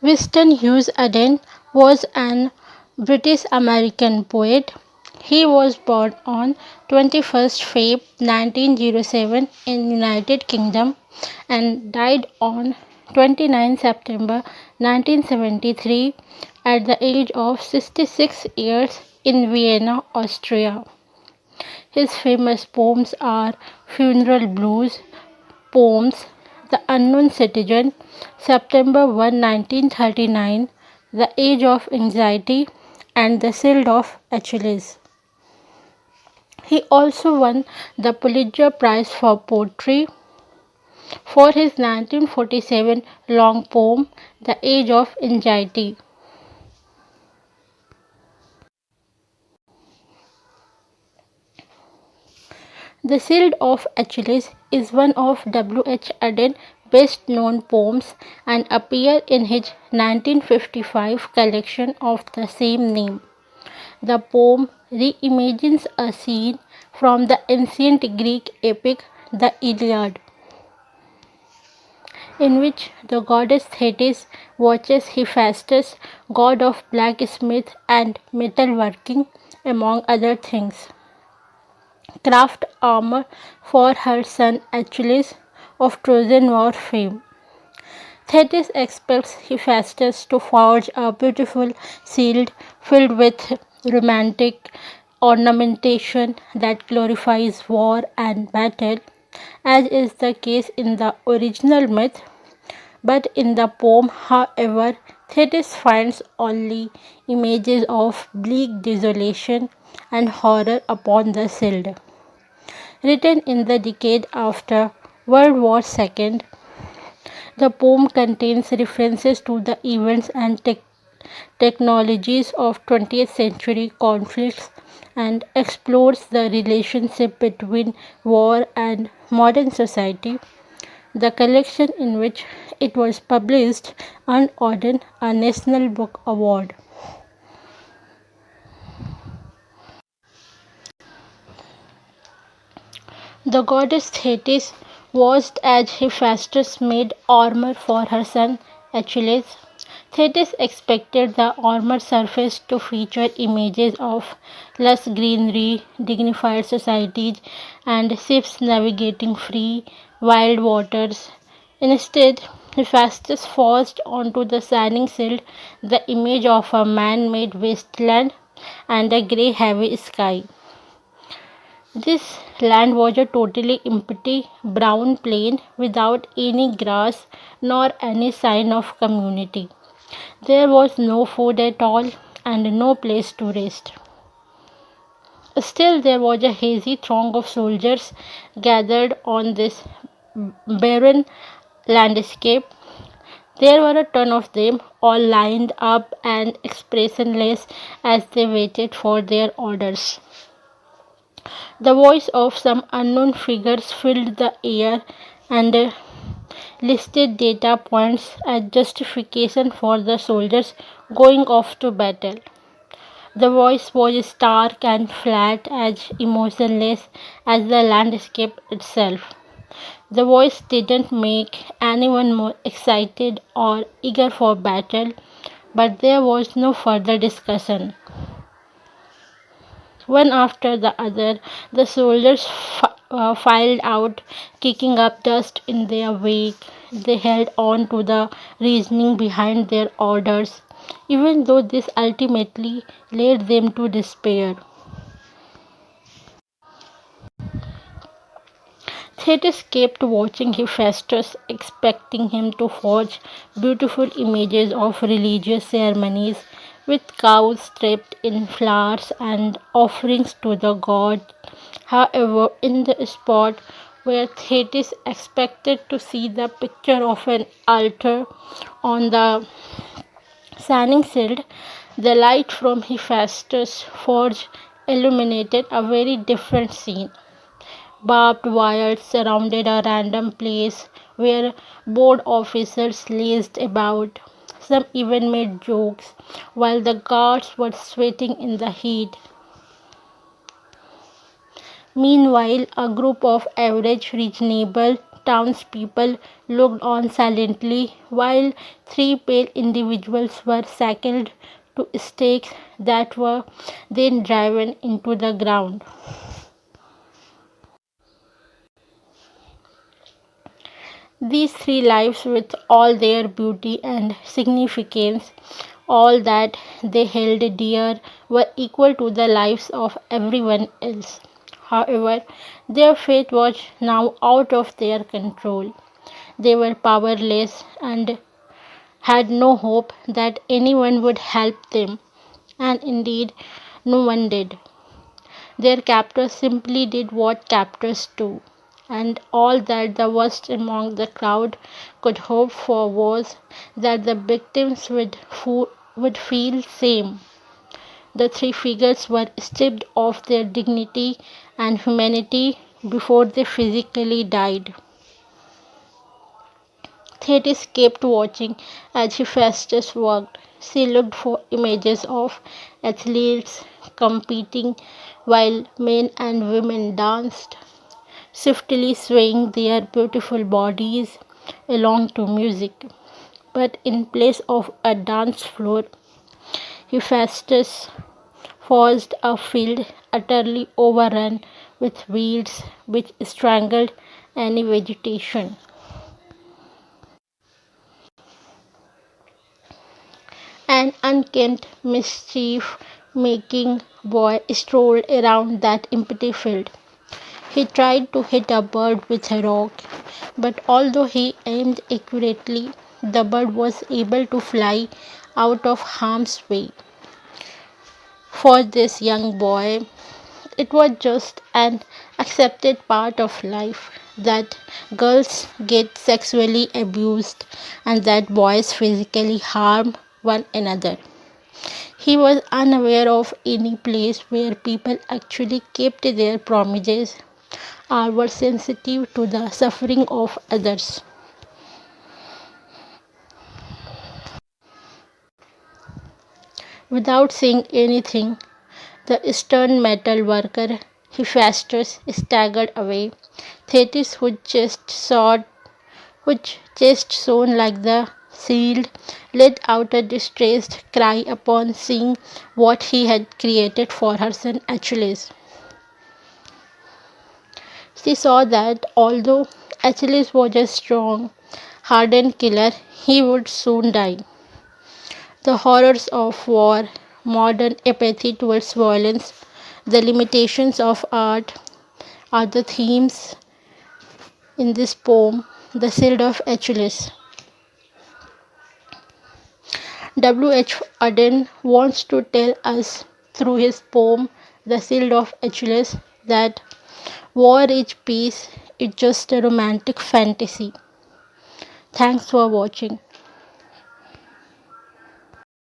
W.H.Auden was an British-American poet. He was born on 21st Feb 1907 in United Kingdom and died on 29 September 1973 at the age of 66 years in Vienna, Austria. His famous poems are Funeral Blues, Poems, The Unknown Citizen, September 1, 1939, The Age of Anxiety, and The Shield of Achilles. He also won the Pulitzer Prize for Poetry for his 1947 long poem, The Age of Anxiety. The Shield of Achilles is one of W.H. Auden's best known poems and appeared in his 1955 collection of the same name. The poem reimagines a scene from the ancient Greek epic The Iliad, in which the goddess Thetis watches Hephaestus, god of blacksmith and metalworking, among other things, craft armor for her son Achilles of Trojan War fame. Thetis expects Hephaestus to forge a beautiful shield filled with romantic ornamentation that glorifies war and battle, as is the case in the original myth. But in the poem, however, Thetis finds only images of bleak desolation and horror upon the shield. Written in the decade after World War II, the poem contains references to the events and technologies of 20th century conflicts and explores the relationship between war and modern society. The collection in which it was published earned Auden a National Book Award. The goddess Thetis watched as Hephaestus made armor for her son Achilles. Thetis expected the armor surface to feature images of lush greenery, dignified societies, and ships navigating free, wild waters. Instead, Hephaestus forced onto the shining shield the image of a man made wasteland and a grey, heavy sky. This land was a totally empty brown plain without any grass nor any sign of community. There was no food at all and no place to rest. Still, there was a hazy throng of soldiers gathered on this barren landscape. There were a ton of them, all lined up and expressionless as they waited for their orders. The voice of some unknown figures filled the air and listed data points as justification for the soldiers going off to battle. The voice was stark and flat, as emotionless as the landscape itself. The voice didn't make anyone more excited or eager for battle, but there was no further discussion. One after the other, the soldiers filed out, kicking up dust in their wake. They held on to the reasoning behind their orders, even though this ultimately led them to despair. Thetis kept watching Hephaestus, expecting him to forge beautiful images of religious ceremonies with cows draped in flowers and offerings to the god. However, in the spot where Thetis expected to see the picture of an altar on the shining shield, the light from Hephaestus' forge illuminated a very different scene. Barbed wires surrounded a random place where board officers lazed about. Some even made jokes while the guards were sweating in the heat. Meanwhile, a group of average, reasonable townspeople looked on silently while three pale individuals were shackled to stakes that were then driven into the ground. These three lives, with all their beauty and significance, all that they held dear, were equal to the lives of everyone else. However, their fate was now out of their control. They were powerless and had no hope that anyone would help them, and indeed, no one did. Their captors simply did what captors do, and all that the worst among the crowd could hope for was that the victims would feel same. The three figures were stripped of their dignity and humanity before they physically died. Thetis kept watching as Hephaestus worked. She looked for images of athletes competing while men and women danced, swiftly swaying their beautiful bodies along to music. But in place of a dance floor, Hephaestus forged a field utterly overrun with weeds which strangled any vegetation. An unkempt, mischief making boy strolled around that empty field. He tried to hit a bird with a rock, but although he aimed accurately, the bird was able to fly out of harm's way. For this young boy, it was just an accepted part of life that girls get sexually abused and that boys physically harm one another. He was unaware of any place where people actually kept their promises or were sensitive to the suffering of others. Without saying anything, the stern metal worker Hephaestus staggered away. Thetis, whose chest shone like the shield, let out a distressed cry upon seeing what he had created for her son Achilles. She saw that although Achilles was a strong, hardened killer, he would soon die. The horrors of war, modern apathy towards violence, the limitations of art are the themes in this poem, The Shield of Achilles. W.H. Auden wants to tell us through his poem, The Shield of Achilles, that war is peace, it's just a romantic fantasy. Thanks for watching.